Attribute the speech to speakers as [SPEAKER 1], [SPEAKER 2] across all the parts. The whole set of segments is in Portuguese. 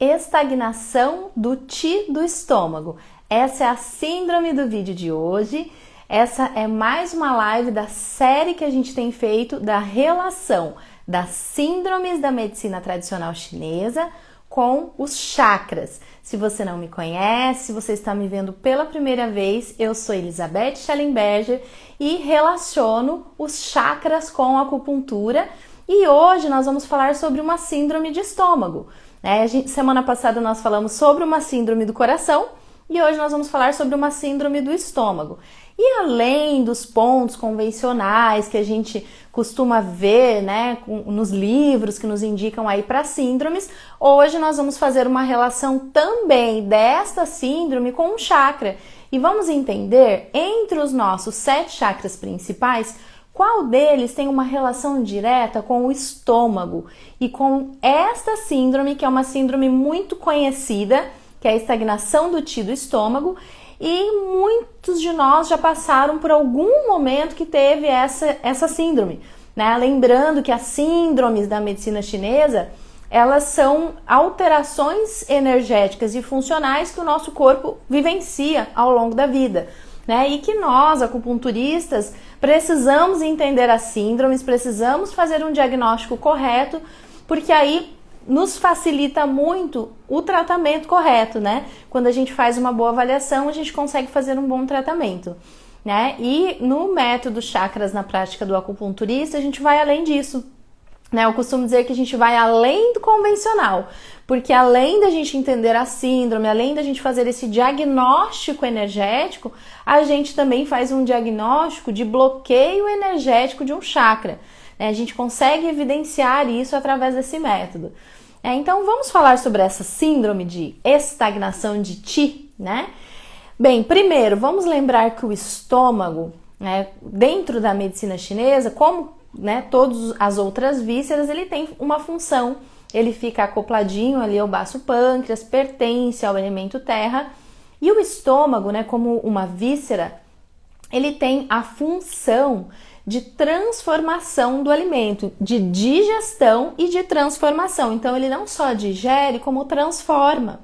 [SPEAKER 1] estagnação do Qi do estômago. Essa é a síndrome do vídeo de hoje. Essa é mais uma live da série que a gente tem feito da relação das síndromes da medicina tradicional chinesa com os chakras. Se você não me conhece, se você está me vendo pela primeira vez, eu sou Elizabeth Schellenberger e relaciono os chakras com a acupuntura. E hoje nós vamos falar sobre uma síndrome de estômago. Semana passada nós falamos sobre uma síndrome do coração e hoje nós vamos falar sobre uma síndrome do estômago. E além dos pontos convencionais que a gente costuma ver, nos livros que nos indicam aí para síndromes, hoje nós vamos fazer uma relação também desta síndrome com um chakra. E vamos entender, entre os nossos 7 chakras principais, qual deles tem uma relação direta com o estômago e com esta síndrome, que é uma síndrome muito conhecida, que é a estagnação do Qi do estômago, e muitos de nós já passaram por algum momento que teve essa síndrome, Lembrando que as síndromes da medicina chinesa, elas são alterações energéticas e funcionais que o nosso corpo vivencia ao longo da vida, E que nós, acupunturistas, precisamos entender as síndromes, precisamos fazer um diagnóstico correto, porque aí nos facilita muito o tratamento correto, Quando a gente faz uma boa avaliação, a gente consegue fazer um bom tratamento, E no método chakras na prática do acupunturista, a gente vai além disso, Eu costumo dizer que a gente vai além do convencional, porque além da gente entender a síndrome, além da gente fazer esse diagnóstico energético, a gente também faz um diagnóstico de bloqueio energético de um chakra. A gente consegue evidenciar isso através desse método. Então vamos falar sobre essa síndrome de estagnação de Qi, Bem, primeiro vamos lembrar que o estômago, dentro da medicina chinesa, como todas as outras vísceras, ele tem uma função, ele fica acopladinho ali ao baço pâncreas, pertence ao elemento terra, e o estômago, como uma víscera, ele tem a função de transformação do alimento, de digestão e de transformação. Então ele não só digere, como transforma.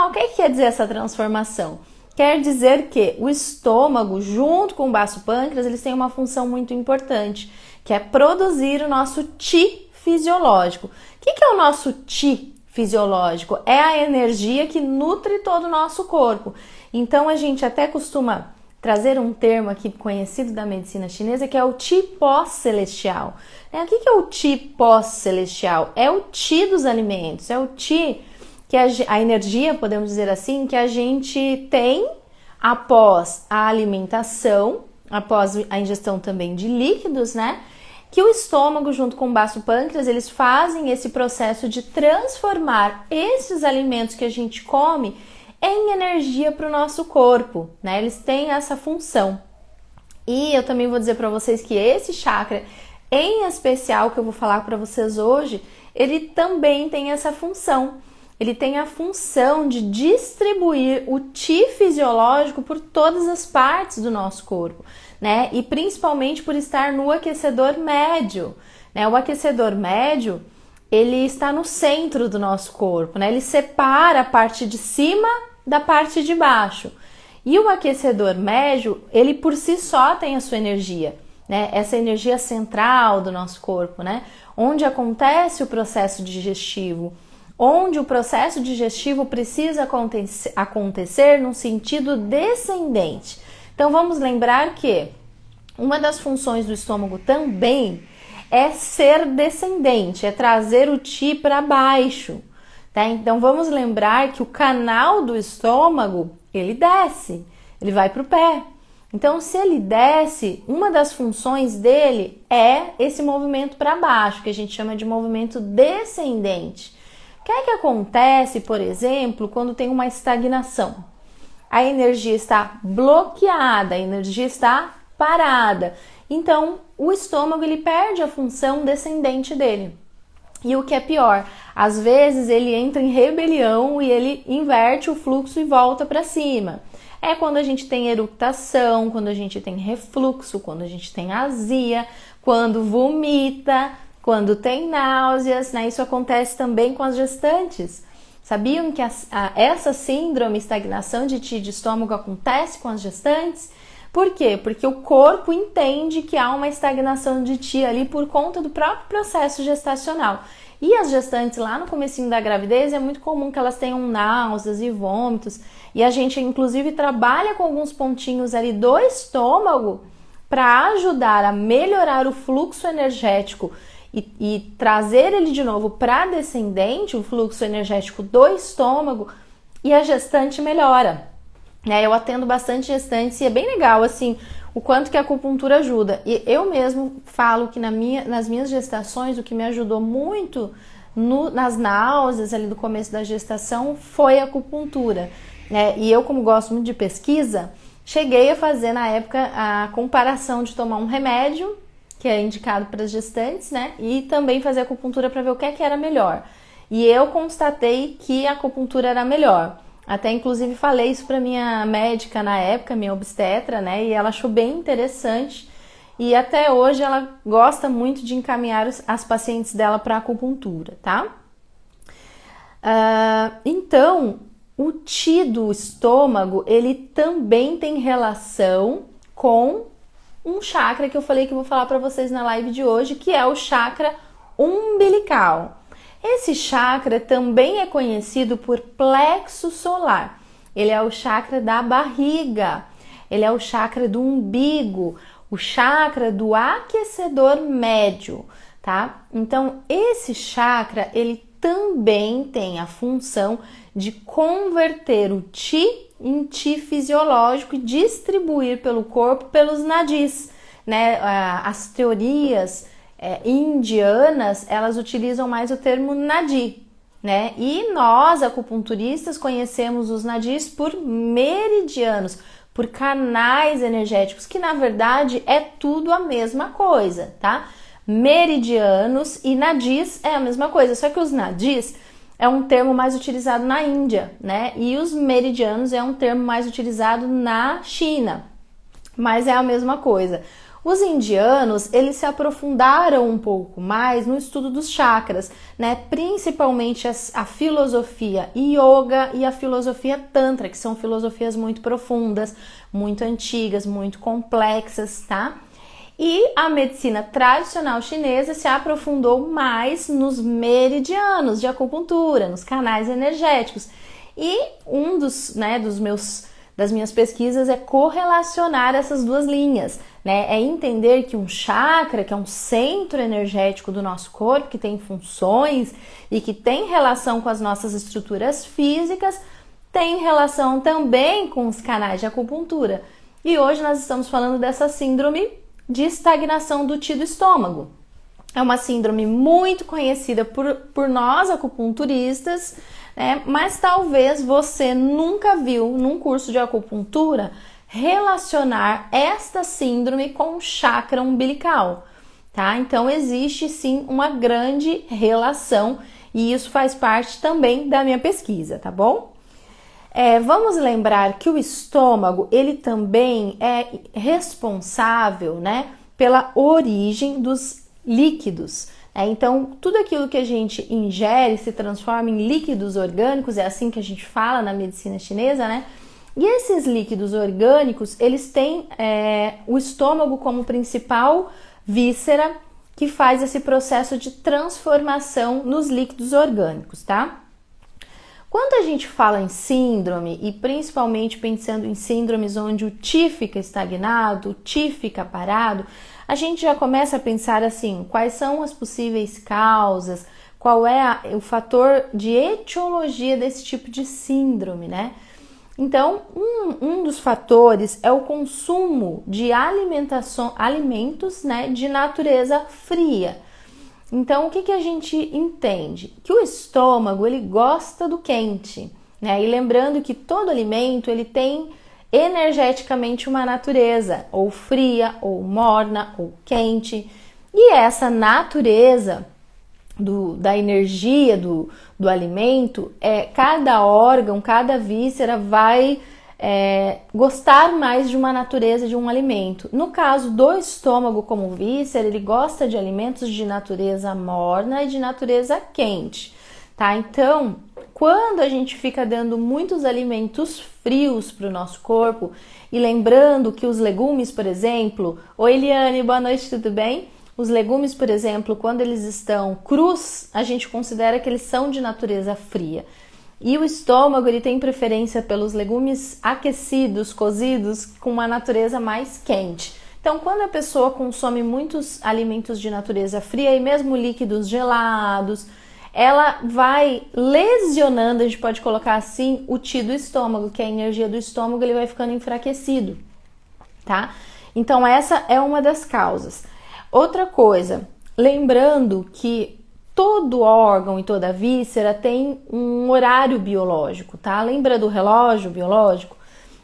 [SPEAKER 1] O que quer dizer essa transformação? Quer dizer que o estômago, junto com o baço pâncreas, eles têm uma função muito importante, que é produzir o nosso Qi fisiológico. O que é o nosso Qi fisiológico? É a energia que nutre todo o nosso corpo. Então a gente até costuma trazer um termo aqui conhecido da medicina chinesa, que é o Qi pós-celestial. O que é o Qi pós-celestial? É o Qi dos alimentos, é o Qi, que a energia, podemos dizer assim, que a gente tem após a alimentação, após a ingestão também de líquidos, Que o estômago junto com o baço pâncreas, eles fazem esse processo de transformar esses alimentos que a gente come em energia para o nosso corpo, Eles têm essa função. E eu também vou dizer para vocês que esse chakra, em especial, que eu vou falar para vocês hoje, ele também tem essa função. Ele tem a função de distribuir o Qi fisiológico por todas as partes do nosso corpo, E principalmente por estar no aquecedor médio, O aquecedor médio, ele está no centro do nosso corpo, Ele separa a parte de cima da parte de baixo. E o aquecedor médio, ele por si só tem a sua energia, Essa energia central do nosso corpo, Onde acontece o processo digestivo, onde o processo digestivo precisa acontecer num sentido descendente. Então vamos lembrar que uma das funções do estômago também é ser descendente, é trazer o Qi para baixo, Então vamos lembrar que o canal do estômago, ele desce, ele vai para o pé. Então se ele desce, uma das funções dele é esse movimento para baixo, que a gente chama de movimento descendente. O que é que acontece, por exemplo, quando tem uma estagnação? A energia está bloqueada, a energia está parada. Então, o estômago ele perde a função descendente dele. E o que é pior, às vezes ele entra em rebelião e ele inverte o fluxo e volta para cima. É quando a gente tem eructação, quando a gente tem refluxo, quando a gente tem azia, quando vomita, quando tem náuseas, Isso acontece também com as gestantes. Sabiam que essa síndrome, estagnação de TI de estômago, acontece com as gestantes? Por quê? Porque o corpo entende que há uma estagnação de TI ali por conta do próprio processo gestacional. E as gestantes lá no comecinho da gravidez é muito comum que elas tenham náuseas e vômitos. E a gente inclusive trabalha com alguns pontinhos ali do estômago para ajudar a melhorar o fluxo energético e trazer ele de novo para descendente, o fluxo energético do estômago, e a gestante melhora. Eu atendo bastante gestantes e é bem legal, assim, o quanto que a acupuntura ajuda. E eu mesmo falo que nas minhas gestações, o que me ajudou muito nas náuseas ali do começo da gestação foi a acupuntura. E eu, como gosto muito de pesquisa, cheguei a fazer na época a comparação de tomar um remédio, que é indicado para as gestantes, né? E também fazer acupuntura para ver o que é que era melhor. E eu constatei que a acupuntura era melhor. Até inclusive falei isso para minha médica na época, minha obstetra, né? E ela achou bem interessante. E até hoje ela gosta muito de encaminhar as pacientes dela para acupuntura, tá? Então, o TI do estômago, ele também tem relação com um chakra que eu falei que eu vou falar para vocês na live de hoje, que é o chakra umbilical. Esse chakra também é conhecido por plexo solar. Ele é o chakra da barriga, ele é o chakra do umbigo, o chakra do aquecedor médio, tá? Então, esse chakra, ele também tem a função de converter o Ti em Ti fisiológico e distribuir pelo corpo pelos nadis, né? As teorias indianas, elas utilizam mais o termo nadi, né? E nós, acupunturistas, conhecemos os nadis por meridianos, por canais energéticos, que na verdade é tudo a mesma coisa, tá? Meridianos e nadis é a mesma coisa, só que os nadis é um termo mais utilizado na Índia, né? E os meridianos é um termo mais utilizado na China, mas é a mesma coisa. Os indianos, eles se aprofundaram um pouco mais no estudo dos chakras, né? Principalmente a filosofia yoga e a filosofia tantra, que são filosofias muito profundas, muito antigas, muito complexas, tá? E a medicina tradicional chinesa se aprofundou mais nos meridianos de acupuntura, nos canais energéticos. E um das minhas pesquisas é correlacionar essas duas linhas, né? É entender que um chakra, que é um centro energético do nosso corpo, que tem funções e que tem relação com as nossas estruturas físicas, tem relação também com os canais de acupuntura. E hoje nós estamos falando dessa síndrome de estagnação do Ti do estômago. É uma síndrome muito conhecida por nós acupunturistas, né? Mas talvez você nunca viu num curso de acupuntura relacionar esta síndrome com o chakra umbilical, tá? Então existe sim uma grande relação e isso faz parte também da minha pesquisa, tá bom? Vamos lembrar que o estômago, ele também é responsável, né, pela origem dos líquidos. Então, tudo aquilo que a gente ingere se transforma em líquidos orgânicos, é assim que a gente fala na medicina chinesa, né? E esses líquidos orgânicos, eles têm o estômago como principal víscera que faz esse processo de transformação nos líquidos orgânicos, tá? Quando a gente fala em síndrome, e principalmente pensando em síndromes onde o Ti fica estagnado, o Ti fica parado, a gente já começa a pensar assim, quais são as possíveis causas, qual é o fator de etiologia desse tipo de síndrome, né? Então, um dos fatores é o consumo de alimentos, né, de natureza fria. Então, o que a gente entende? Que o estômago, ele gosta do quente, né? E lembrando que todo alimento, ele tem energeticamente uma natureza, ou fria, ou morna, ou quente. E essa natureza da energia do alimento, cada órgão, cada víscera vai gostar mais de uma natureza de um alimento. No caso do estômago como víscera, ele gosta de alimentos de natureza morna e de natureza quente, tá? Então, quando a gente fica dando muitos alimentos frios para o nosso corpo, e lembrando que os legumes, por exemplo... Oi, Eliane, boa noite, tudo bem? Os legumes, por exemplo, quando eles estão crus, a gente considera que eles são de natureza fria. E o estômago, ele tem preferência pelos legumes aquecidos, cozidos, com uma natureza mais quente. Então, quando a pessoa consome muitos alimentos de natureza fria e mesmo líquidos gelados, ela vai lesionando, a gente pode colocar assim, o Qi do estômago, que é a energia do estômago, ele vai ficando enfraquecido, tá? Então, essa é uma das causas. Outra coisa, lembrando que todo órgão e toda víscera tem um horário biológico, tá? Lembra do relógio biológico?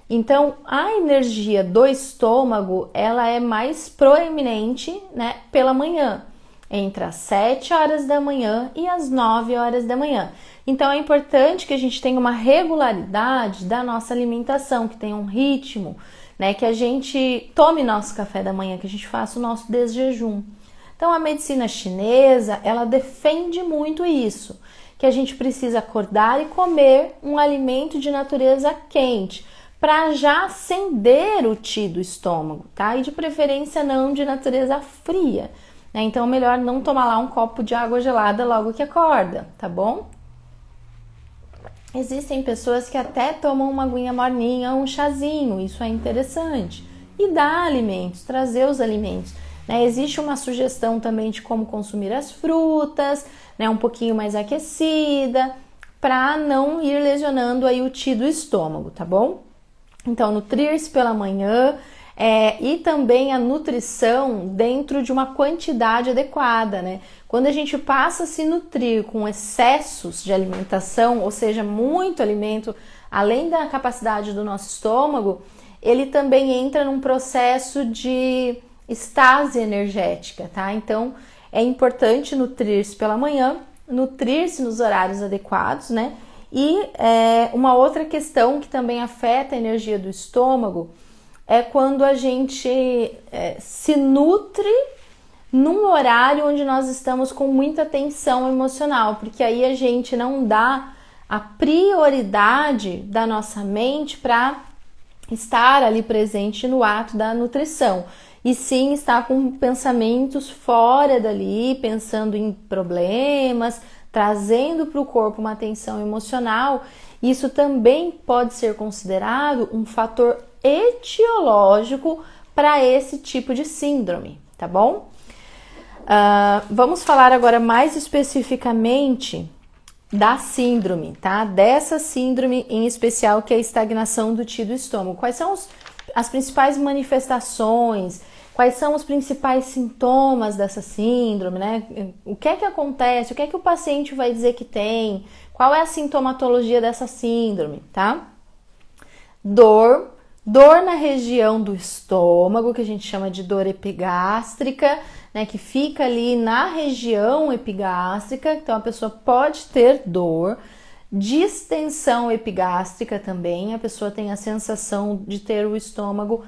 [SPEAKER 1] Então, a energia do estômago, ela é mais proeminente, né, pela manhã, entre as 7 horas da manhã e as 9 horas da manhã. Então, é importante que a gente tenha uma regularidade da nossa alimentação, que tenha um ritmo, né, que a gente tome nosso café da manhã, que a gente faça o nosso desjejum. Então, a medicina chinesa, ela defende muito isso, que a gente precisa acordar e comer um alimento de natureza quente, para já acender o Qi do estômago, tá? E de preferência não de natureza fria, né? Então, melhor não tomar lá um copo de água gelada logo que acorda, tá bom? Existem pessoas que até tomam uma aguinha morninha, um chazinho, isso é interessante. E dar alimentos, trazer os alimentos. Existe uma sugestão também de como consumir as frutas, né, um pouquinho mais aquecida, para não ir lesionando aí o Qi do estômago, tá bom? Então, nutrir-se pela manhã e também a nutrição dentro de uma quantidade adequada, né? Quando a gente passa a se nutrir com excessos de alimentação, ou seja, muito alimento, além da capacidade do nosso estômago, ele também entra num processo de estase energética, tá? Então, é importante nutrir-se pela manhã, nutrir-se nos horários adequados, né? E uma outra questão que também afeta a energia do estômago é quando a gente se nutre num horário onde nós estamos com muita tensão emocional, porque aí a gente não dá a prioridade da nossa mente para estar ali presente no ato da nutrição. E sim estar com pensamentos fora dali, pensando em problemas, trazendo para o corpo uma tensão emocional. Isso também pode ser considerado um fator etiológico para esse tipo de síndrome, tá bom? Vamos falar agora mais especificamente da síndrome, tá? Dessa síndrome em especial, que é a estagnação do Qi do estômago. Quais são as principais manifestações? Quais são os principais sintomas dessa síndrome, né? O que é que acontece? O que é que o paciente vai dizer que tem? Qual é a sintomatologia dessa síndrome, tá? Dor na região do estômago, que a gente chama de dor epigástrica, né? Que fica ali na região epigástrica, então a pessoa pode ter dor. Distensão epigástrica também, a pessoa tem a sensação de ter o estômago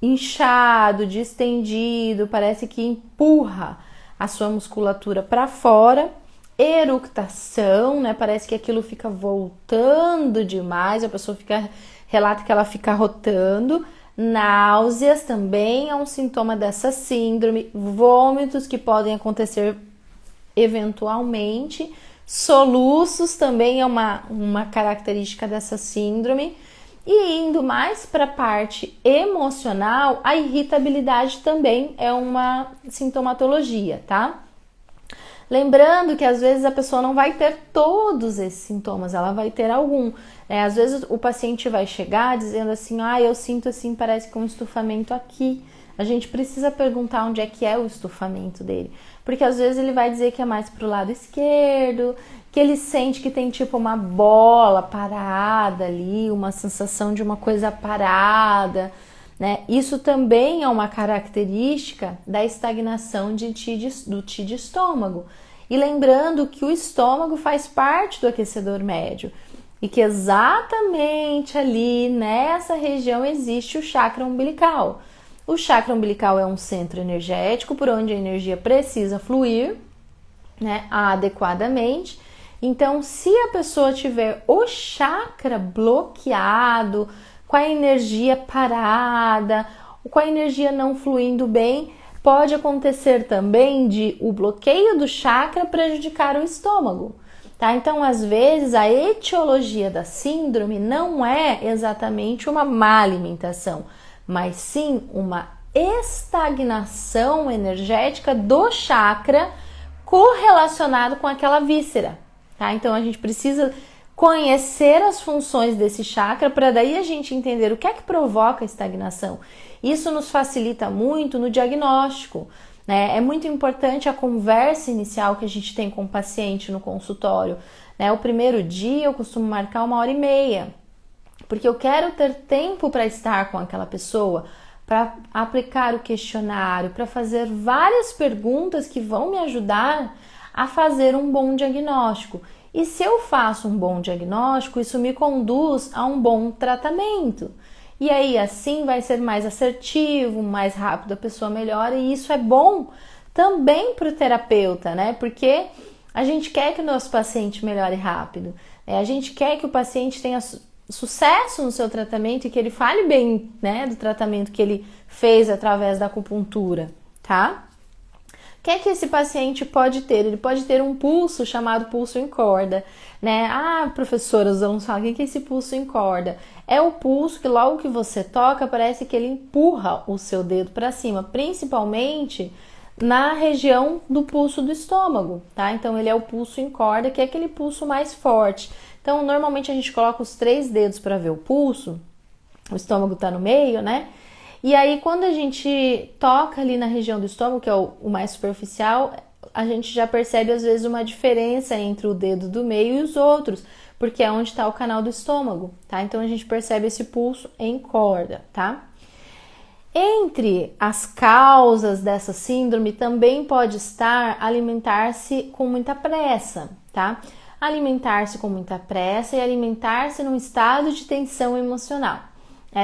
[SPEAKER 1] inchado, distendido, parece que empurra a sua musculatura para fora. Eructação, né? Parece que aquilo fica voltando demais, a pessoa relata que ela fica rotando. Náuseas também é um sintoma dessa síndrome. Vômitos que podem acontecer eventualmente. Soluços também é uma característica dessa síndrome. E indo mais para a parte emocional, a irritabilidade também é uma sintomatologia, tá? Lembrando que às vezes a pessoa não vai ter todos esses sintomas, ela vai ter algum. Às vezes o paciente vai chegar dizendo assim, eu sinto assim, parece que um estufamento aqui. A gente precisa perguntar onde é que é o estufamento dele, porque às vezes ele vai dizer que é mais pro lado esquerdo, que ele sente que tem tipo uma bola parada ali, uma sensação de uma coisa parada, né? Isso também é uma característica da estagnação do Qi de estômago. E lembrando que o estômago faz parte do aquecedor médio e que exatamente ali nessa região existe o chakra umbilical. O chakra umbilical é um centro energético por onde a energia precisa fluir, né, adequadamente. Então, se a pessoa tiver o chakra bloqueado, com a energia parada, com a energia não fluindo bem, pode acontecer também de o bloqueio do chakra prejudicar o estômago, tá? Então, às vezes, a etiologia da síndrome não é exatamente uma má alimentação, mas sim uma estagnação energética do chakra correlacionado com aquela víscera, tá? Então, a gente precisa conhecer as funções desse chakra para daí a gente entender o que é que provoca a estagnação. Isso nos facilita muito no diagnóstico, né? É muito importante a conversa inicial que a gente tem com o paciente no consultório, né? O primeiro dia eu costumo marcar 1h30, porque eu quero ter tempo para estar com aquela pessoa, para aplicar o questionário, para fazer várias perguntas que vão me ajudar a fazer um bom diagnóstico. E se eu faço um bom diagnóstico, isso me conduz a um bom tratamento. E aí, assim, vai ser mais assertivo, mais rápido, a pessoa melhora. E isso é bom também para o terapeuta, né? Porque a gente quer que o nosso paciente melhore rápido. A gente quer que o paciente tenha sucesso no seu tratamento e que ele fale bem, né, do tratamento que ele fez através da acupuntura, tá? O que é que esse paciente pode ter? Ele pode ter um pulso chamado pulso em corda, né? Ah, professora, os alunos falam, o que é esse pulso em corda? É o pulso que logo que você toca, parece que ele empurra o seu dedo para cima, principalmente na região do pulso do estômago, tá? Então, ele é o pulso em corda, que é aquele pulso mais forte. Então, normalmente a gente coloca os 3 dedos para ver o pulso, o estômago tá no meio, né? E aí, quando a gente toca ali na região do estômago, que é o mais superficial, a gente já percebe, às vezes, uma diferença entre o dedo do meio e os outros, porque é onde está o canal do estômago, tá? Então, a gente percebe esse pulso em corda, tá? Entre as causas dessa síndrome, também pode estar alimentar-se com muita pressa, tá? Alimentar-se com muita pressa e alimentar-se num estado de tensão emocional.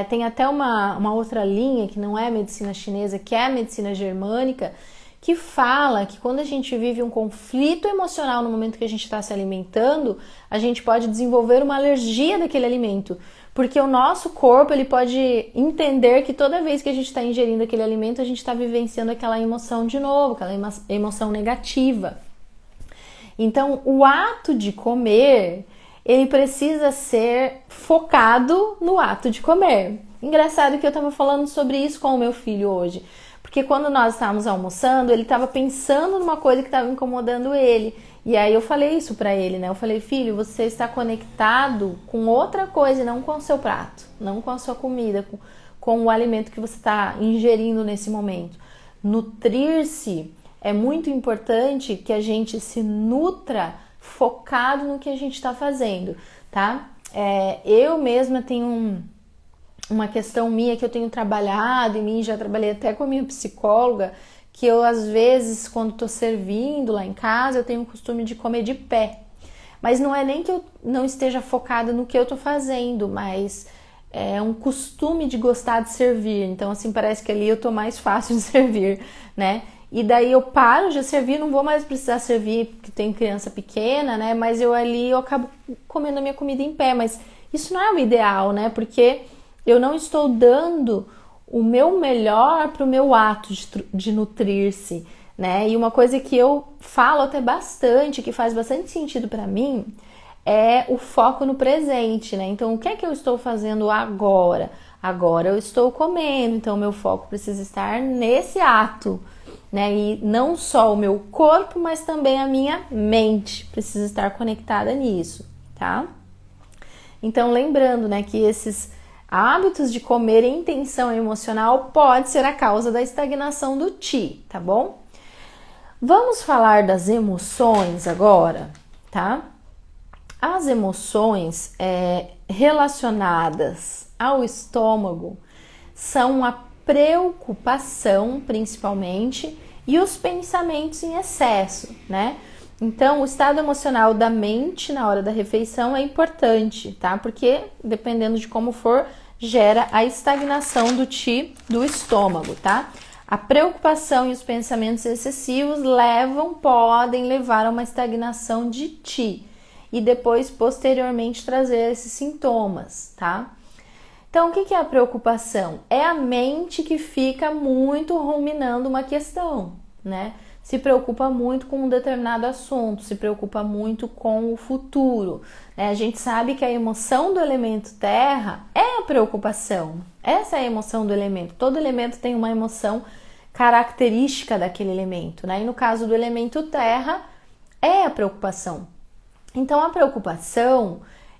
[SPEAKER 1] Tem até uma outra linha que não é a medicina chinesa, que é a medicina germânica, que fala que quando a gente vive um conflito emocional no momento que a gente está se alimentando, a gente pode desenvolver uma alergia daquele alimento, porque o nosso corpo ele pode entender que toda vez que a gente está ingerindo aquele alimento, a gente está vivenciando aquela emoção de novo, aquela emoção negativa. Então, o ato de comer, ele precisa ser focado no ato de comer. Engraçado que eu estava falando sobre isso com o meu filho hoje, porque quando nós estávamos almoçando, ele estava pensando numa coisa que estava incomodando ele. E aí eu falei isso para ele, né? Eu falei, filho, você está conectado com outra coisa, não com o seu prato, não com a sua comida, com o alimento que você está ingerindo nesse momento. Nutrir-se é muito importante que a gente se nutra focado no que a gente está fazendo, tá? Eu mesma tenho uma questão minha que eu tenho trabalhado em mim, já trabalhei até com a minha psicóloga, que eu às vezes, quando estou servindo lá em casa, eu tenho o costume de comer de pé. Mas não é nem que eu não esteja focada no que eu estou fazendo, mas é um costume de gostar de servir. Então, assim, parece que ali eu estou mais fácil de servir, né? E daí eu paro de servir, não vou mais precisar servir porque tem criança pequena, né? Mas eu acabo comendo a minha comida em pé. Mas isso não é o ideal, né? Porque eu não estou dando o meu melhor para o meu ato de nutrir-se, né? E uma coisa que eu falo até bastante, que faz bastante sentido para mim, é o foco no presente, né? Então, o que é que eu estou fazendo agora? Agora eu estou comendo, então o meu foco precisa estar nesse ato, né? E não só o meu corpo, mas também a minha mente precisa estar conectada nisso, tá? Então, lembrando, né, que esses hábitos de comer em tensão emocional pode ser a causa da estagnação do Qi, tá bom? Vamos falar das emoções agora, tá? As emoções relacionadas ao estômago são a preocupação, principalmente, e os pensamentos em excesso, né? Então, o estado emocional da mente na hora da refeição é importante, tá? Porque, dependendo de como for, gera a estagnação do Qi do estômago, tá? A preocupação e os pensamentos excessivos podem levar a uma estagnação de Qi. e depois, posteriormente, trazer esses sintomas, tá? Então, o que é a preocupação? É a mente que fica muito ruminando uma questão, né? Se preocupa muito com um determinado assunto, se preocupa muito com o futuro, né? A gente sabe que a emoção do elemento terra é a preocupação. Essa é a emoção do elemento. Todo elemento tem uma emoção característica daquele elemento, né? E no caso do elemento terra, é a preocupação. Então, a preocupação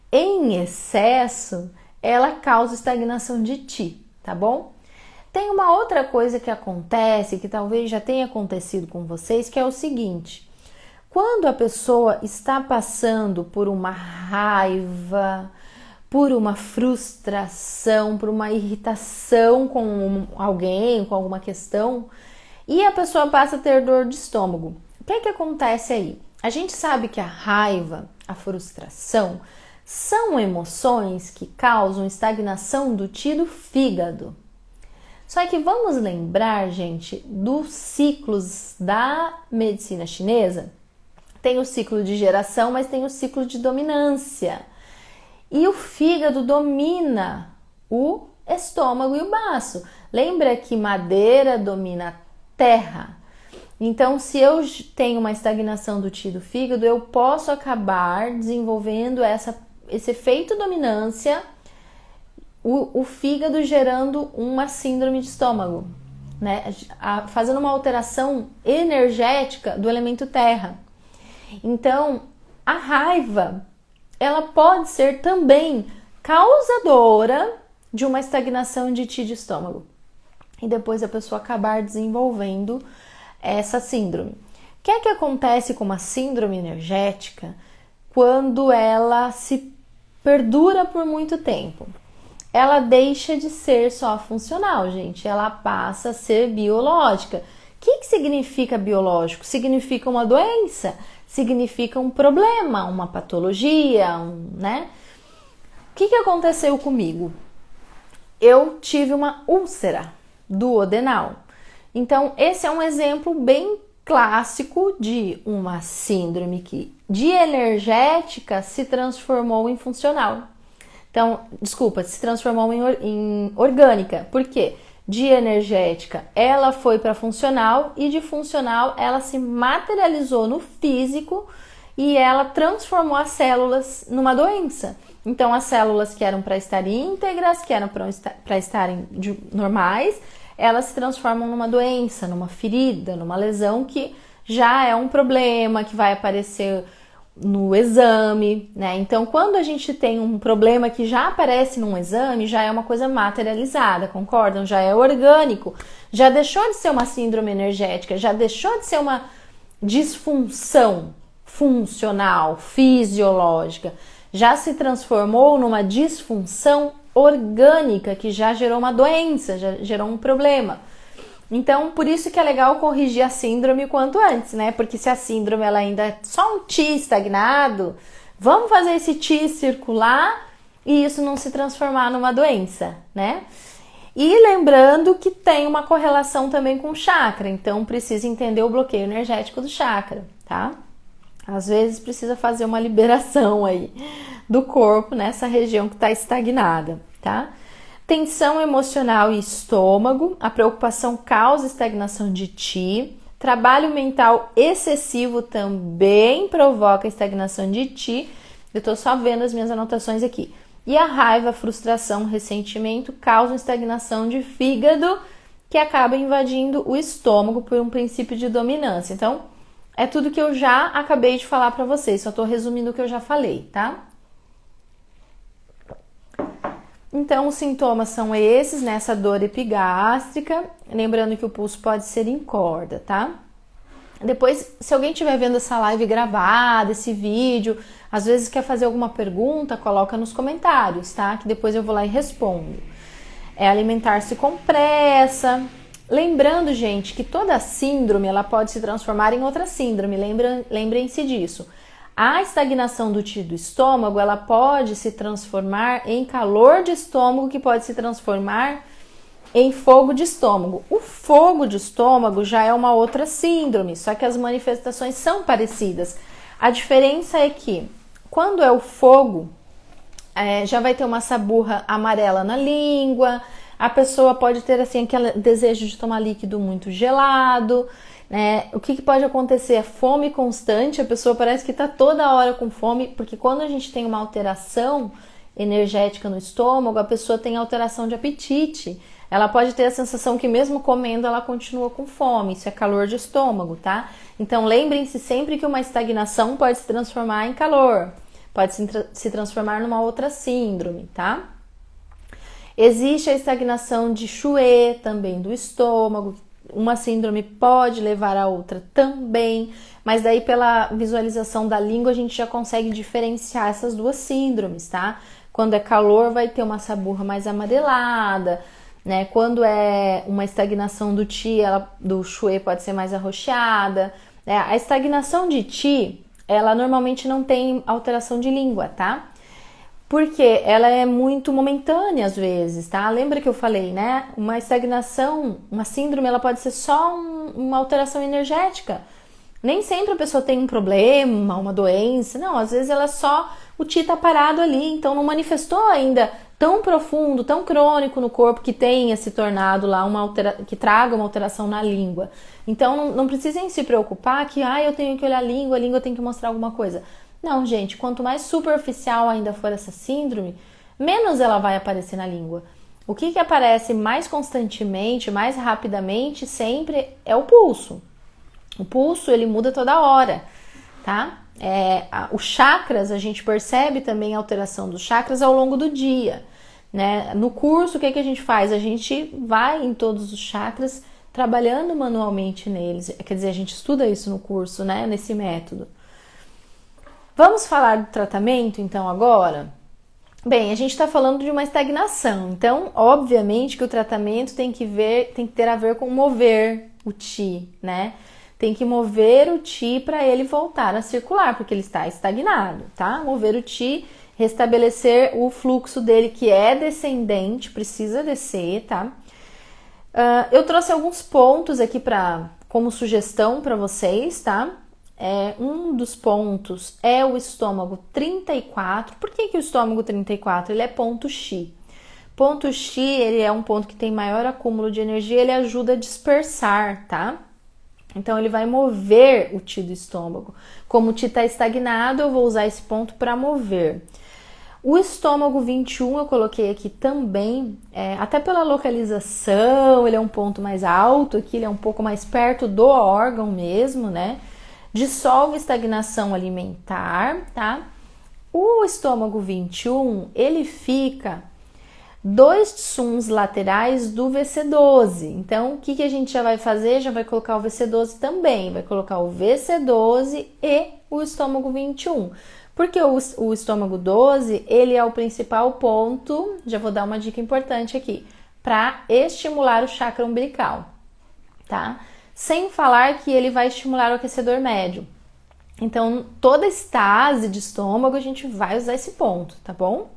[SPEAKER 1] em excesso, ela causa estagnação de ti, tá bom? Tem uma outra coisa que acontece, que talvez já tenha acontecido com vocês, que é o seguinte: quando a pessoa está passando por uma raiva, por uma frustração, por uma irritação com alguém, com alguma questão, e a pessoa passa a ter dor de estômago, o que acontece aí? A gente sabe que a raiva, a frustração, são emoções que causam estagnação do ti do fígado. Só que vamos lembrar, gente, dos ciclos da medicina chinesa. Tem o ciclo de geração, mas tem o ciclo de dominância. E o fígado domina o estômago e o baço. Lembra que madeira domina terra? Então, se eu tenho uma estagnação do ti do fígado, eu posso acabar desenvolvendo esse efeito dominância, o fígado gerando uma síndrome de estômago, né? Fazendo uma alteração energética do elemento terra. Então, a raiva, ela pode ser também causadora de uma estagnação de ti de estômago. E depois a pessoa acabar desenvolvendo essa síndrome. O que é que acontece com uma síndrome energética quando ela se perdura por muito tempo? Ela deixa de ser só funcional, gente. Ela passa a ser biológica. O que significa biológico? Significa uma doença, significa um problema, uma patologia, né? O que aconteceu comigo? Eu tive uma úlcera duodenal. Então, esse é um exemplo bem clássico de uma síndrome que de energética se transformou em funcional. Então, desculpa, se transformou em orgânica. Por quê? De energética ela foi para funcional e de funcional ela se materializou no físico e ela transformou as células numa doença. Então, as células que eram para estar íntegras, que eram para estarem normais, elas se transformam numa doença, numa ferida, numa lesão que já é um problema, que vai aparecer no exame, né? Então, quando a gente tem um problema que já aparece num exame, já é uma coisa materializada, concordam? Já é orgânico, já deixou de ser uma síndrome energética, já deixou de ser uma disfunção funcional, fisiológica, já se transformou numa disfunção orgânica que já gerou uma doença, já gerou um problema. Então, por isso que é legal corrigir a síndrome o quanto antes, né? Porque se a síndrome ela ainda é só um ti estagnado, vamos fazer esse ti circular e isso não se transformar numa doença, né? E lembrando que tem uma correlação também com o chakra, então precisa entender o bloqueio energético do chakra, tá? Às vezes precisa fazer uma liberação aí do corpo nessa região que está estagnada, tá? Tensão emocional e estômago, a preocupação causa estagnação de ti. Trabalho mental excessivo também provoca estagnação de ti. Eu tô só vendo as minhas anotações aqui. E a raiva, frustração, ressentimento causam estagnação de fígado, que acaba invadindo o estômago por um princípio de dominância. Então, é tudo que eu já acabei de falar para vocês, só tô resumindo o que eu já falei, tá? Então, os sintomas são esses, né? Essa dor epigástrica, lembrando que o pulso pode ser em corda, tá? Depois, se alguém estiver vendo essa live gravada, esse vídeo, às vezes quer fazer alguma pergunta, coloca nos comentários, tá? Que depois eu vou lá e respondo. É alimentar-se com pressa. Lembrando, gente, que toda síndrome, ela pode se transformar em outra síndrome, lembrem-se disso. A estagnação do ti do estômago, ela pode se transformar em calor de estômago, que pode se transformar em fogo de estômago. O fogo de estômago já é uma outra síndrome, só que as manifestações são parecidas. A diferença é que Quando é o fogo, já vai ter uma saburra amarela na língua, a pessoa pode ter assim aquele desejo de tomar líquido muito gelado, né? O que pode acontecer? É fome constante, a pessoa parece que está toda hora com fome, porque quando a gente tem uma alteração energética no estômago, a pessoa tem alteração de apetite. Ela pode ter a sensação que mesmo comendo ela continua com fome, isso é calor de estômago, tá? Então lembrem-se sempre que uma estagnação pode se transformar em calor, pode se transformar numa outra síndrome, tá? Existe a estagnação de Chouet também do estômago, uma síndrome pode levar a outra também, mas daí pela visualização da língua a gente já consegue diferenciar essas duas síndromes, tá? Quando é calor vai ter uma saburra mais amarelada, né? Quando é uma estagnação do Qi, do Chouet pode ser mais arroxeada. A estagnação de Qi, ela normalmente não tem alteração de língua, tá? Porque ela é muito momentânea às vezes, tá? Lembra que eu falei, né? Uma estagnação, uma síndrome, ela pode ser só uma alteração energética. Nem sempre a pessoa tem um problema, uma doença. Não, às vezes ela só... O Qi tá parado ali, então não manifestou ainda tão profundo, tão crônico no corpo que tenha se tornado lá que traga uma alteração na língua. Então não precisem se preocupar que eu tenho que olhar a língua tem que mostrar alguma coisa. Não, gente, quanto mais superficial ainda for essa síndrome, menos ela vai aparecer na língua. O que aparece mais constantemente, mais rapidamente, sempre é o pulso. O pulso, ele muda toda hora, tá? Os chakras, a gente percebe também a alteração dos chakras ao longo do dia, né? No curso, o que a gente faz? A gente vai em todos os chakras trabalhando manualmente neles. Quer dizer, a gente estuda isso no curso, né? Nesse método. Vamos falar do tratamento, então, agora? Bem, a gente está falando de uma estagnação, então, obviamente que o tratamento tem que ter a ver com mover o Qi, né? Tem que mover o Qi para ele voltar a circular, porque ele está estagnado, tá? Mover o Qi, restabelecer o fluxo dele, que é descendente, precisa descer, tá? Eu trouxe alguns pontos aqui como sugestão para vocês, tá? Um dos pontos é o estômago 34. Por que o estômago 34? Ele é ponto Qi. Ponto Qi, ele é um ponto que tem maior acúmulo de energia, ele ajuda a dispersar, tá? Então, ele vai mover o Qi do estômago. Como o Qi está estagnado, eu vou usar esse ponto para mover. O estômago 21 eu coloquei aqui também, até pela localização, ele é um ponto mais alto aqui, ele é um pouco mais perto do órgão mesmo, né? Dissolve estagnação alimentar, tá? O estômago 21, ele fica 2 tsuns laterais do VC12. Então, o que a gente já vai fazer? Já vai colocar o VC12 também. Vai colocar o VC12 e o estômago 21. Porque o estômago 12, ele é o principal ponto, já vou dar uma dica importante aqui, para estimular o chakra umbilical, tá? Sem falar que ele vai estimular o aquecedor médio. Então, toda estase de estômago, a gente vai usar esse ponto, tá bom?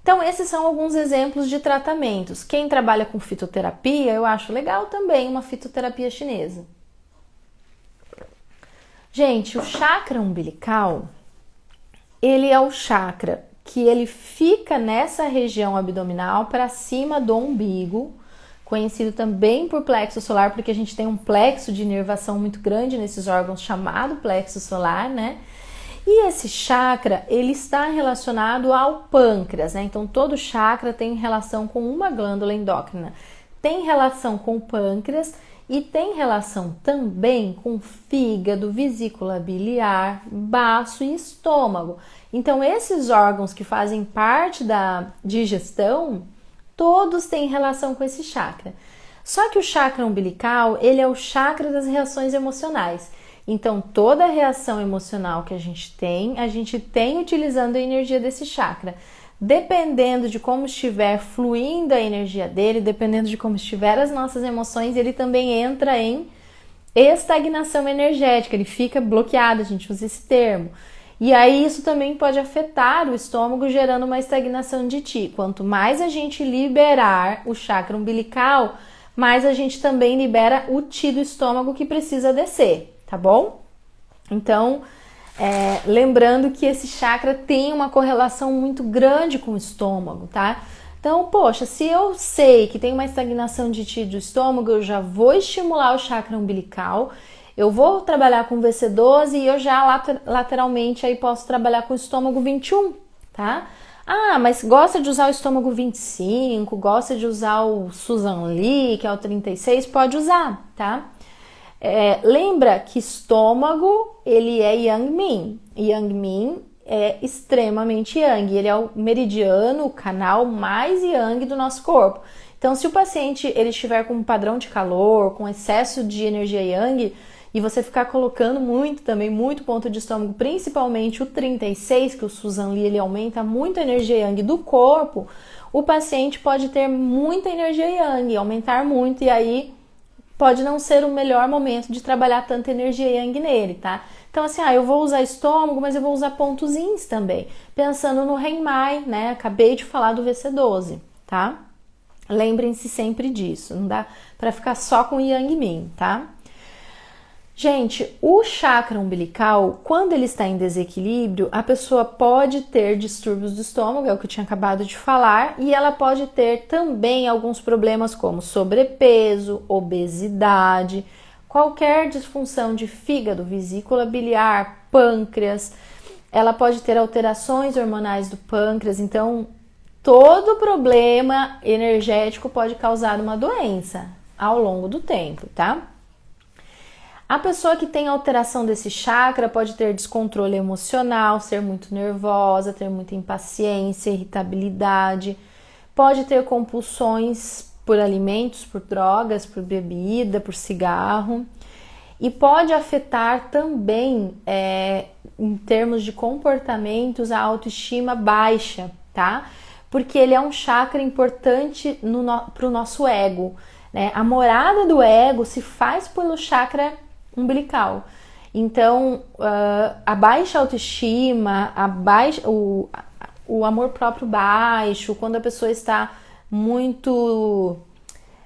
[SPEAKER 1] Então, esses são alguns exemplos de tratamentos. Quem trabalha com fitoterapia, eu acho legal também uma fitoterapia chinesa. Gente, o chakra umbilical, ele é o chakra que ele fica nessa região abdominal para cima do umbigo, conhecido também por plexo solar, porque a gente tem um plexo de inervação muito grande nesses órgãos chamado plexo solar, né? E esse chakra, ele está relacionado ao pâncreas, né? Então, todo chakra tem relação com uma glândula endócrina. Tem relação com o pâncreas e tem relação também com fígado, vesícula biliar, baço e estômago. Então, esses órgãos que fazem parte da digestão, todos têm relação com esse chakra. Só que o chakra umbilical, ele é o chakra das reações emocionais. Então, toda reação emocional que a gente tem utilizando a energia desse chakra. Dependendo de como estiver fluindo a energia dele, dependendo de como estiver as nossas emoções, ele também entra em estagnação energética, ele fica bloqueado, a gente usa esse termo. E aí isso também pode afetar o estômago, gerando uma estagnação de Qi. Quanto mais a gente liberar o chakra umbilical, mais a gente também libera o Qi do estômago que precisa descer. Tá bom? Então, Lembrando que esse chakra tem uma correlação muito grande com o estômago, tá? Então, poxa, se eu sei que tem uma estagnação de chi do estômago, eu já vou estimular o chakra umbilical, eu vou trabalhar com VC12 e eu já lateralmente aí posso trabalhar com o estômago 21, tá? Ah, mas gosta de usar o estômago 25, gosta de usar o Susan Lee, que é o 36, pode usar, tá? Lembra que estômago, ele é Yang Min. Yang Min é extremamente Yang, ele é o meridiano, o canal mais Yang do nosso corpo. Então, se o paciente ele estiver com um padrão de calor, com excesso de energia Yang, e você ficar colocando muito ponto de estômago, principalmente o 36, que o Susan Lee, ele aumenta muito a energia Yang do corpo, o paciente pode ter muita energia Yang, aumentar muito, e aí pode não ser o melhor momento de trabalhar tanta energia Yang nele, tá? Então, assim, eu vou usar estômago, mas eu vou usar pontos Yins também. Pensando no Renmai, né? Acabei de falar do VC12, tá? Lembrem-se sempre disso. Não dá pra ficar só com Yang Min, tá? Gente, o chakra umbilical, quando ele está em desequilíbrio, a pessoa pode ter distúrbios do estômago, é o que eu tinha acabado de falar, e ela pode ter também alguns problemas como sobrepeso, obesidade, qualquer disfunção de fígado, vesícula biliar, pâncreas, ela pode ter alterações hormonais do pâncreas, então todo problema energético pode causar uma doença ao longo do tempo, tá? A pessoa que tem alteração desse chakra pode ter descontrole emocional, ser muito nervosa, ter muita impaciência, irritabilidade, pode ter compulsões por alimentos, por drogas, por bebida, por cigarro, e pode afetar também, em termos de comportamentos, a autoestima baixa, tá? Porque ele é um chakra importante para o nosso ego, né? A morada do ego se faz pelo chakra umbilical. Então, a baixa autoestima, o amor próprio baixo, quando a pessoa está muito...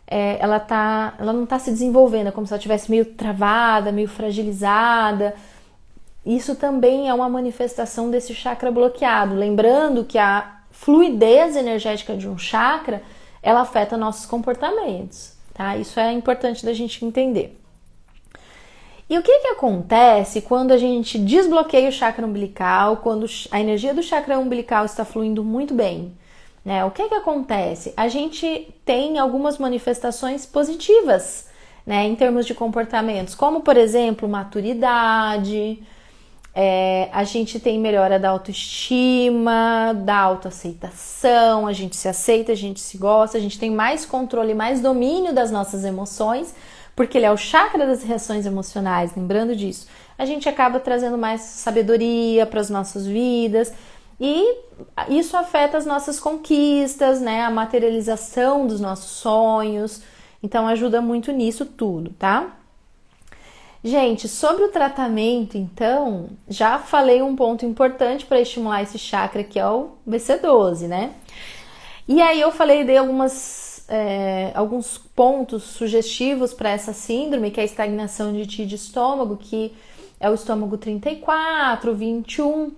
[SPEAKER 1] ela não está se desenvolvendo, é como se ela estivesse meio travada, meio fragilizada. Isso também é uma manifestação desse chakra bloqueado. Lembrando que a fluidez energética de um chakra, ela afeta nossos comportamentos, tá? Isso é importante da gente entender. E o que acontece quando a gente desbloqueia o chakra umbilical, quando a energia do chakra umbilical está fluindo muito bem, né? O que acontece? A gente tem algumas manifestações positivas, né, em termos de comportamentos, como, por exemplo, maturidade, a gente tem melhora da autoestima, da autoaceitação, a gente se aceita, a gente se gosta, a gente tem mais controle, mais domínio das nossas emoções, porque ele é o chakra das reações emocionais, lembrando disso. A gente acaba trazendo mais sabedoria para as nossas vidas e isso afeta as nossas conquistas, né? A materialização dos nossos sonhos. Então ajuda muito nisso tudo, tá? Gente, sobre o tratamento, então, já falei um ponto importante para estimular esse chakra, que é o VC12, né? E aí eu falei de alguns pontos sugestivos para essa síndrome, que é a estagnação de chi de estômago, que é o estômago 34, 21.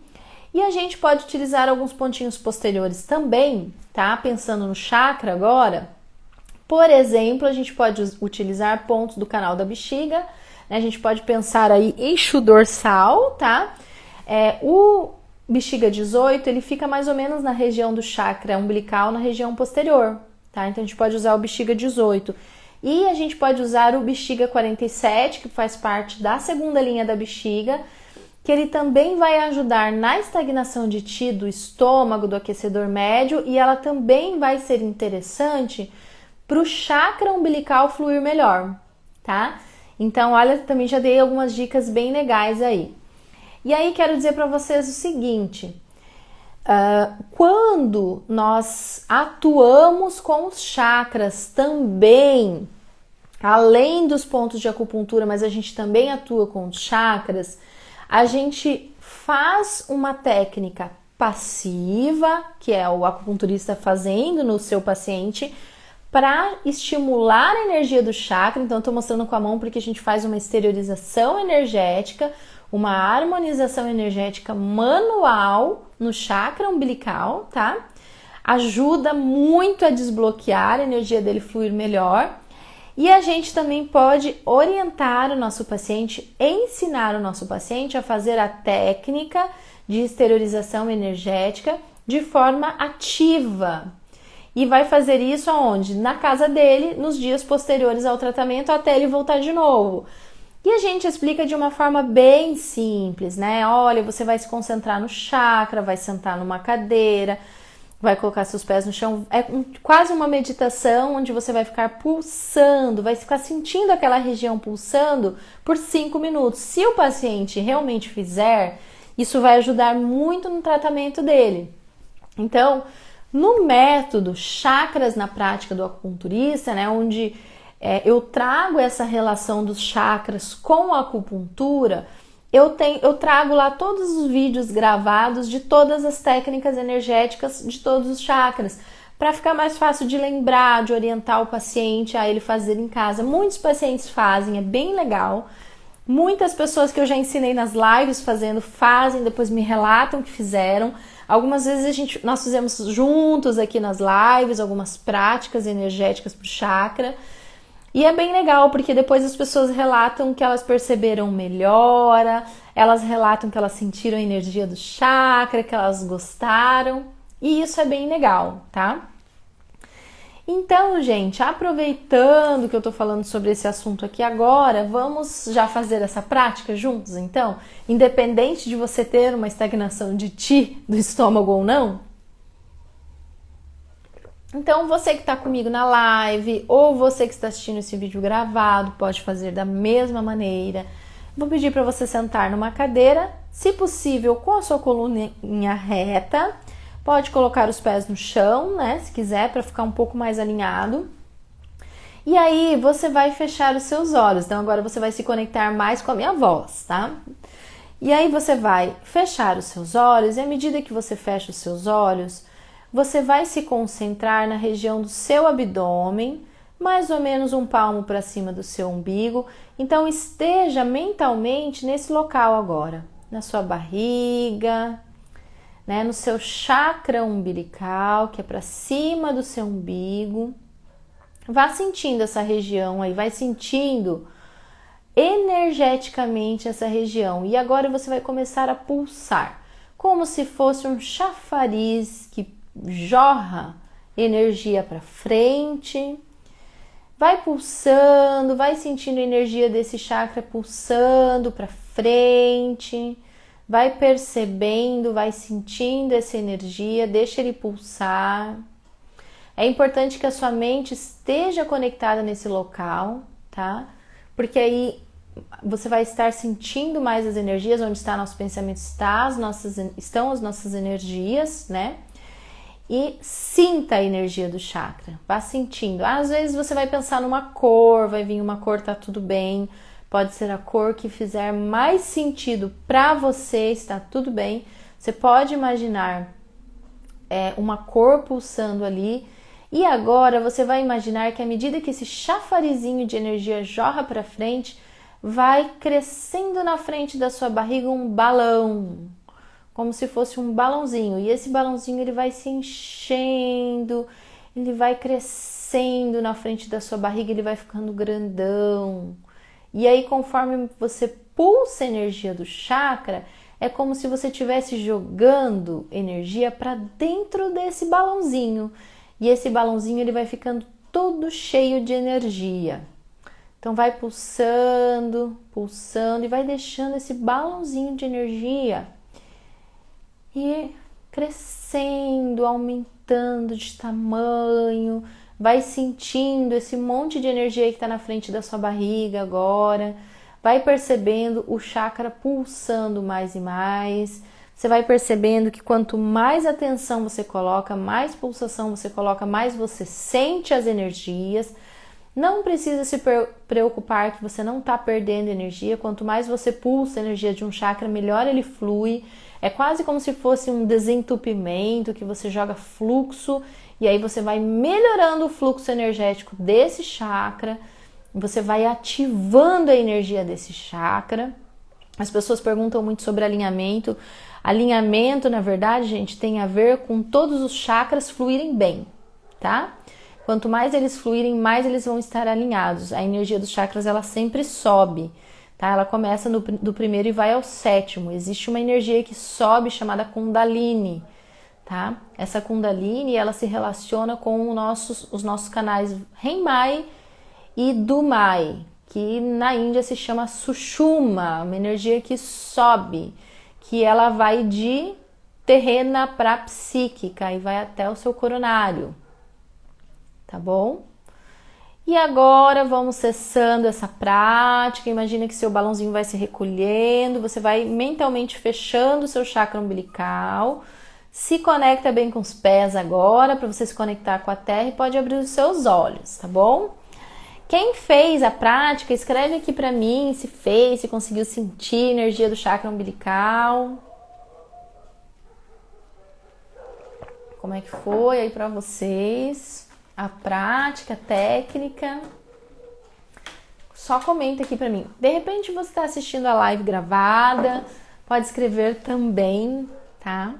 [SPEAKER 1] E a gente pode utilizar alguns pontinhos posteriores também, tá? Pensando no chakra agora. Por exemplo, a gente pode utilizar pontos do canal da bexiga, né? A gente pode pensar aí eixo dorsal, tá? O bexiga 18, ele fica mais ou menos na região do chakra umbilical, na região posterior, tá? Então a gente pode usar o bexiga 18. E a gente pode usar o bexiga 47, que faz parte da segunda linha da bexiga, que ele também vai ajudar na estagnação de chi do estômago, do aquecedor médio, e ela também vai ser interessante para o chakra umbilical fluir melhor, tá? Então, olha, também já dei algumas dicas bem legais aí. E aí, quero dizer para vocês o seguinte, quando nós atuamos com os chakras também, além dos pontos de acupuntura, mas a gente também atua com os chakras, a gente faz uma técnica passiva, que é o acupunturista fazendo no seu paciente, para estimular a energia do chakra. Então, eu estou mostrando com a mão porque a gente faz uma exteriorização energética, uma harmonização energética manual no chakra umbilical, tá? Ajuda muito a desbloquear, a energia dele fluir melhor. E a gente também pode orientar o nosso paciente, ensinar o nosso paciente a fazer a técnica de exteriorização energética de forma ativa. E vai fazer isso aonde? Na casa dele, nos dias posteriores ao tratamento, até ele voltar de novo. E a gente explica de uma forma bem simples, né? Olha, você vai se concentrar no chakra, vai sentar numa cadeira, vai colocar seus pés no chão. É quase uma meditação onde você vai ficar pulsando, vai ficar sentindo aquela região pulsando por 5 minutos. Se o paciente realmente fizer, isso vai ajudar muito no tratamento dele. Então, no método Chakras na Prática do Acupunturista, né, onde eu trago essa relação dos chakras com a acupuntura, eu trago lá todos os vídeos gravados de todas as técnicas energéticas de todos os chakras, para ficar mais fácil de lembrar, de orientar o paciente a ele fazer em casa. Muitos pacientes fazem, é bem legal. Muitas pessoas que eu já ensinei nas lives fazendo, fazem, depois me relatam que fizeram. Algumas vezes nós fizemos juntos aqui nas lives, algumas práticas energéticas para o chakra. E é bem legal, porque depois as pessoas relatam que elas perceberam melhora, elas relatam que elas sentiram a energia do chakra, que elas gostaram, e isso é bem legal, tá? Então, gente, aproveitando que eu tô falando sobre esse assunto aqui agora, vamos já fazer essa prática juntos, então? Independente de você ter uma estagnação de Qi do estômago ou não? Então, você que está comigo na live ou você que está assistindo esse vídeo gravado, pode fazer da mesma maneira. Vou pedir para você sentar numa cadeira, se possível com a sua coluninha reta. Pode colocar os pés no chão, né, se quiser, para ficar um pouco mais alinhado. E aí, você vai fechar os seus olhos. Então, agora você vai se conectar mais com a minha voz, tá? E aí, você vai fechar os seus olhos e à medida que você fecha os seus olhos, você vai se concentrar na região do seu abdômen, mais ou menos um palmo para cima do seu umbigo. Então, esteja mentalmente nesse local agora, na sua barriga, né, no seu chakra umbilical, que é para cima do seu umbigo. Vá sentindo essa região aí, vai sentindo energeticamente essa região. E agora você vai começar a pulsar, como se fosse um chafariz que jorra energia para frente. Vai pulsando, vai sentindo a energia desse chakra pulsando para frente. Vai percebendo, vai sentindo essa energia, deixa ele pulsar. É importante que a sua mente esteja conectada nesse local, tá? Porque aí você vai estar sentindo mais as energias, onde está nosso pensamento, estão as nossas energias, né? E sinta a energia do chakra, vá sentindo. Às vezes você vai pensar numa cor, vai vir uma cor, tá tudo bem. Pode ser a cor que fizer mais sentido para você, está tudo bem. Você pode imaginar uma cor pulsando ali. E agora você vai imaginar que à medida que esse chafarizinho de energia jorra para frente, vai crescendo na frente da sua barriga um balão, como se fosse um balãozinho. E esse balãozinho ele vai se enchendo, ele vai crescendo na frente da sua barriga, ele vai ficando grandão. E aí, conforme você pulsa a energia do chakra, é como se você estivesse jogando energia para dentro desse balãozinho. E esse balãozinho ele vai ficando todo cheio de energia. Então vai pulsando, pulsando e vai deixando esse balãozinho de energia e crescendo, aumentando de tamanho. Vai sentindo esse monte de energia que está na frente da sua barriga agora. Vai percebendo o chakra pulsando mais e mais. Você vai percebendo que quanto mais atenção você coloca, mais pulsação você coloca, mais você sente as energias. Não precisa se preocupar que você não está perdendo energia. Quanto mais você pulsa a energia de um chakra, melhor ele flui. É quase como se fosse um desentupimento, que você joga fluxo e aí você vai melhorando o fluxo energético desse chakra. Você vai ativando a energia desse chakra. As pessoas perguntam muito sobre alinhamento. Alinhamento, na verdade, gente, tem a ver com todos os chakras fluírem bem, tá? Quanto mais eles fluírem, mais eles vão estar alinhados. A energia dos chakras, ela sempre sobe, tá? Ela começa do primeiro e vai ao sétimo. Existe uma energia que sobe chamada Kundalini, tá? Essa Kundalini, ela se relaciona com os nossos canais Renmai e Dumai, que na Índia se chama Sushumna, uma energia que sobe, que ela vai de terrena para psíquica e vai até o seu coronário, tá bom? E agora vamos cessando essa prática. Imagina que seu balãozinho vai se recolhendo, você vai mentalmente fechando o seu chakra umbilical. Se conecta bem com os pés agora, para você se conectar com a terra, e pode abrir os seus olhos, tá bom? Quem fez a prática, escreve aqui para mim se fez, se conseguiu sentir a energia do chakra umbilical. Como é que foi aí para vocês? A prática, a técnica. Só comenta aqui para mim. De repente você está assistindo a live gravada, pode escrever também, tá?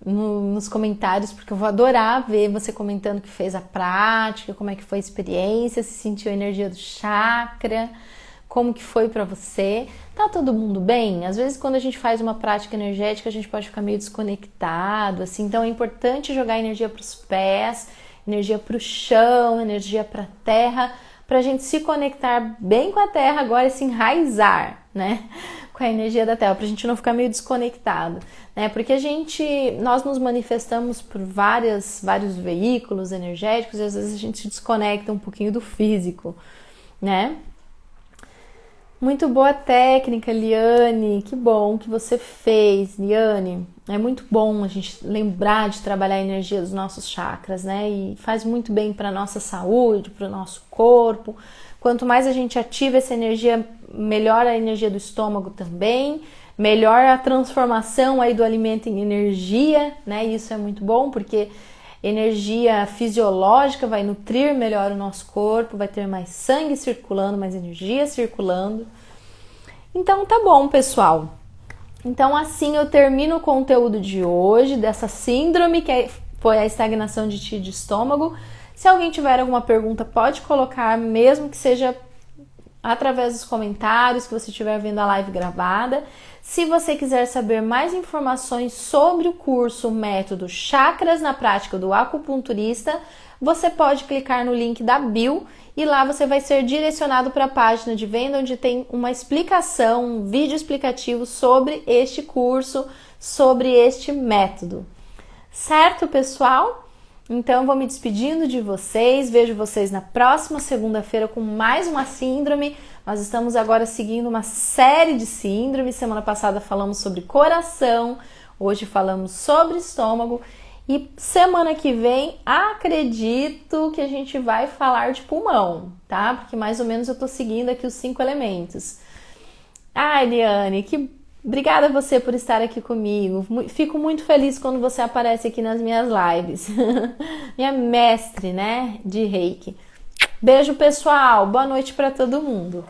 [SPEAKER 1] Nos comentários, porque eu vou adorar ver você comentando que fez a prática, como é que foi a experiência, se sentiu a energia do chakra, como que foi pra você. Tá todo mundo bem? Às vezes quando a gente faz uma prática energética, a gente pode ficar meio desconectado, assim, então é importante jogar energia pros pés, energia pro chão, energia pra terra, pra gente se conectar bem com a terra agora e se enraizar, né? Com a energia da terra, pra gente não ficar meio desconectado, né? Porque nós nos manifestamos por vários veículos energéticos e às vezes a gente se desconecta um pouquinho do físico, né? Muito boa técnica, Liane, que bom que você fez, Liane. É muito bom a gente lembrar de trabalhar a energia dos nossos chakras, né? E faz muito bem para nossa saúde, para o nosso corpo. Quanto mais a gente ativa essa energia, melhor a energia do estômago também, melhor a transformação aí do alimento em energia, né? Isso é muito bom, porque energia fisiológica vai nutrir melhor o nosso corpo, vai ter mais sangue circulando, mais energia circulando. Então tá bom, pessoal. Então assim eu termino o conteúdo de hoje, dessa síndrome que foi a estagnação de chi de estômago. Se alguém tiver alguma pergunta, pode colocar, mesmo que seja através dos comentários, que você estiver vendo a live gravada. Se você quiser saber mais informações sobre o curso Método Chakras na Prática do Acupunturista, você pode clicar no link da bio e lá você vai ser direcionado para a página de venda, onde tem uma explicação, um vídeo explicativo sobre este curso, sobre este método. Certo, pessoal? Então, vou me despedindo de vocês, vejo vocês na próxima segunda-feira com mais uma síndrome. Nós estamos agora seguindo uma série de síndromes. Semana passada falamos sobre coração, hoje falamos sobre estômago. E semana que vem, acredito que a gente vai falar de pulmão, tá? Porque mais ou menos eu tô seguindo aqui os 5 elementos. Ai, Eliane, obrigada a você por estar aqui comigo. Fico muito feliz quando você aparece aqui nas minhas lives. Minha mestre, né, de Reiki. Beijo, pessoal. Boa noite para todo mundo.